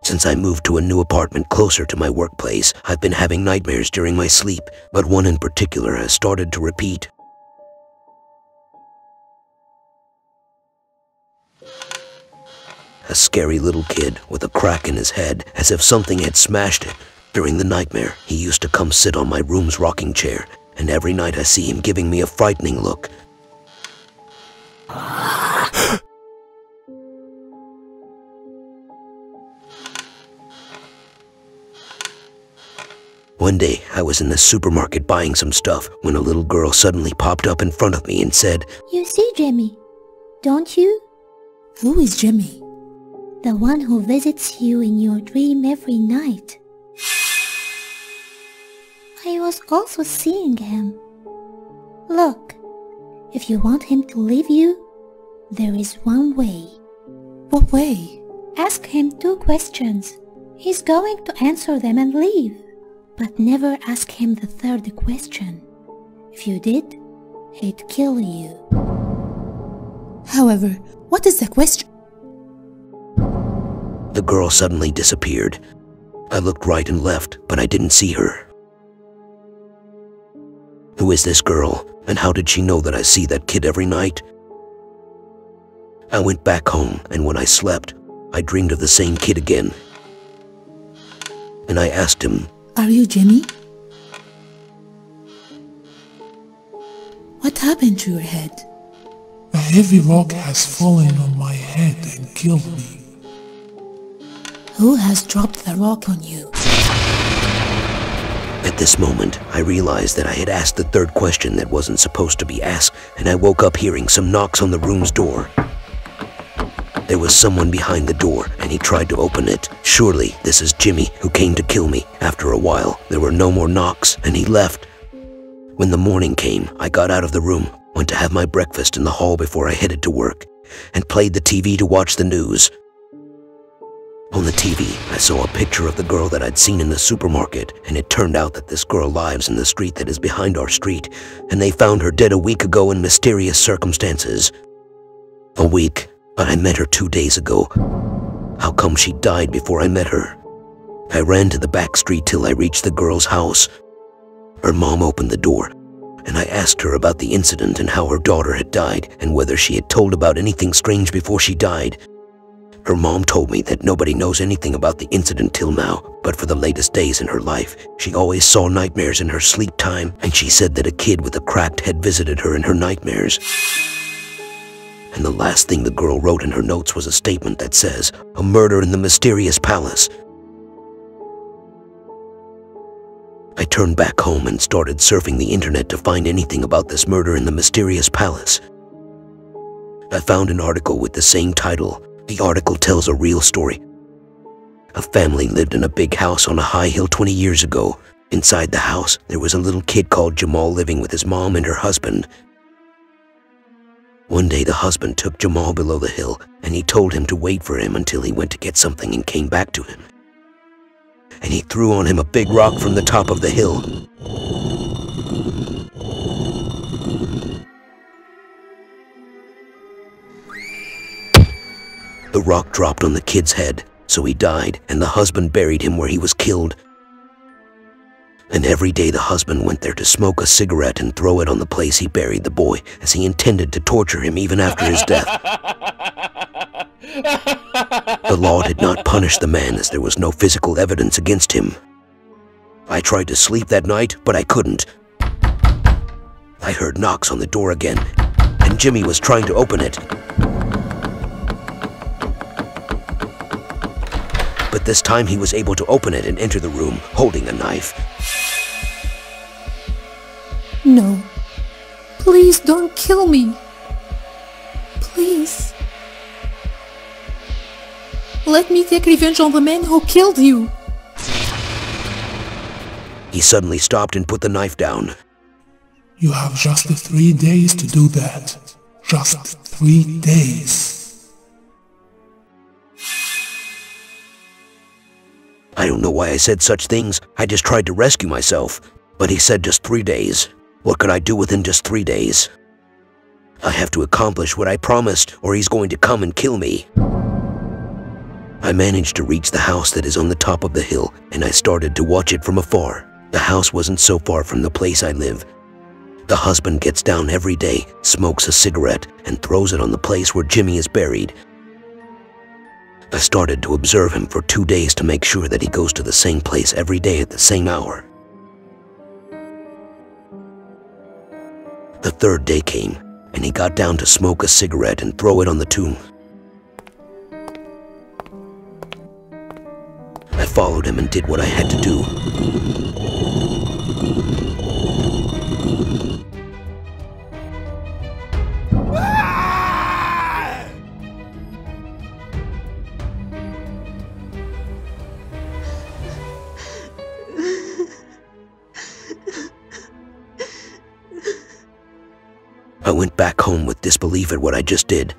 Since I moved to a new apartment closer to my workplace, I've been having nightmares during my sleep, but one in particular has started to repeat. A scary little kid with a crack in his head, as if something had smashed it. During the nightmare, he used to come sit on my room's rocking chair, and every night I see him giving me a frightening look. One day, I was in the supermarket buying some stuff when a little girl suddenly popped up in front of me and said, "You see Jimmy, don't you?" "Who is Jimmy?" "The one who visits you in your dream every night." "I was also seeing him. Look, if you want him to leave you, there is one way." "What way?" "Ask him 2 questions. He's going to answer them and leave. But never ask him the 3rd question. If you did, he'd kill you." "However, what is the question?" The girl suddenly disappeared. I looked right and left, but I didn't see her. Who is this girl, and how did she know that I see that kid every night? I went back home, and when I slept, I dreamed of the same kid again. And I asked him, "Are you Jimmy?" "What happened to your head?" "A heavy rock has fallen on my head and killed me." "Who has dropped the rock on you?" At this moment, I realized that I had asked the 3rd question that wasn't supposed to be asked, and I woke up hearing some knocks on the room's door. There was someone behind the door, and he tried to open it. Surely, this is Jimmy, who came to kill me. After a while, there were no more knocks, and he left. When the morning came, I got out of the room, went to have my breakfast in the hall before I headed to work, and played the TV to watch the news. On the TV, I saw a picture of the girl that I'd seen in the supermarket, and it turned out that this girl lives in the street that is behind our street, and they found her dead a week ago in mysterious circumstances. A week? But I met her 2 days ago. How come she died before I met her? I ran to the back street till I reached the girl's house. Her mom opened the door, and I asked her about the incident and how her daughter had died, and whether she had told about anything strange before she died. Her mom told me that nobody knows anything about the incident till now, but for the latest days in her life, she always saw nightmares in her sleep time, and she said that a kid with a cracked head visited her in her nightmares. And the last thing the girl wrote in her notes was a statement that says, "A murder in the mysterious palace." I turned back home and started surfing the internet to find anything about this murder in the mysterious palace. I found an article with the same title. The article tells a real story. A family lived in a big house on a high hill 20 years ago. Inside the house, there was a little kid called Jamal living with his mom and her husband. One day the husband took Jamal below the hill, and he told him to wait for him until he went to get something and came back to him. And he threw on him a big rock from the top of the hill. The rock dropped on the kid's head, so he died, and the husband buried him where he was killed. And every day the husband went there to smoke a cigarette and throw it on the place he buried the boy, as he intended to torture him even after his death. The law did not punish the man as there was no physical evidence against him. I tried to sleep that night, but I couldn't. I heard knocks on the door again, and Jimmy was trying to open it. But this time he was able to open it and enter the room, holding a knife. "No. Please don't kill me. Please. Let me take revenge on the man who killed you." He suddenly stopped and put the knife down. "You have just 3 days to do that. Just 3 days." I don't know why I said such things. I just tried to rescue myself. But he said just 3 days. What could I do within just 3 days? I have to accomplish what I promised, or he's going to come and kill me. I managed to reach the house that is on the top of the hill, and I started to watch it from afar. The house wasn't so far from the place I live. The husband gets down every day, smokes a cigarette, and throws it on the place where Jimmy is buried. I started to observe him for 2 days to make sure that he goes to the same place every day at the same hour. The third day came, and he got down to smoke a cigarette and throw it on the tomb. I followed him and did what I had to do. I went back home with disbelief at what I just did.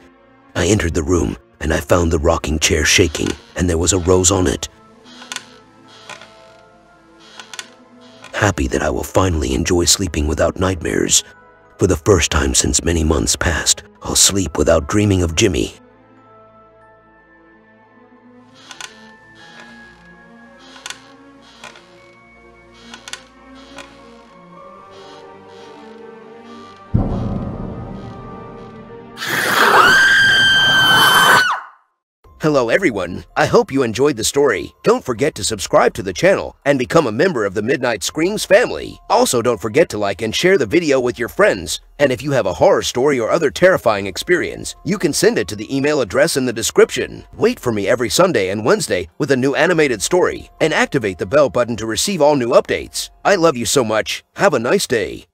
I entered the room, and I found the rocking chair shaking, and there was a rose on it. Happy that I will finally enjoy sleeping without nightmares. For the first time since many months past, I'll sleep without dreaming of Jimmy. Hello everyone, I hope you enjoyed the story. Don't forget to subscribe to the channel and become a member of the Midnight Screams family. Also don't forget to like and share the video with your friends. And if you have a horror story or other terrifying experience, you can send it to the email address in the description. Wait for me every Sunday and Wednesday with a new animated story, and activate the bell button to receive all new updates. I love you so much. Have a nice day.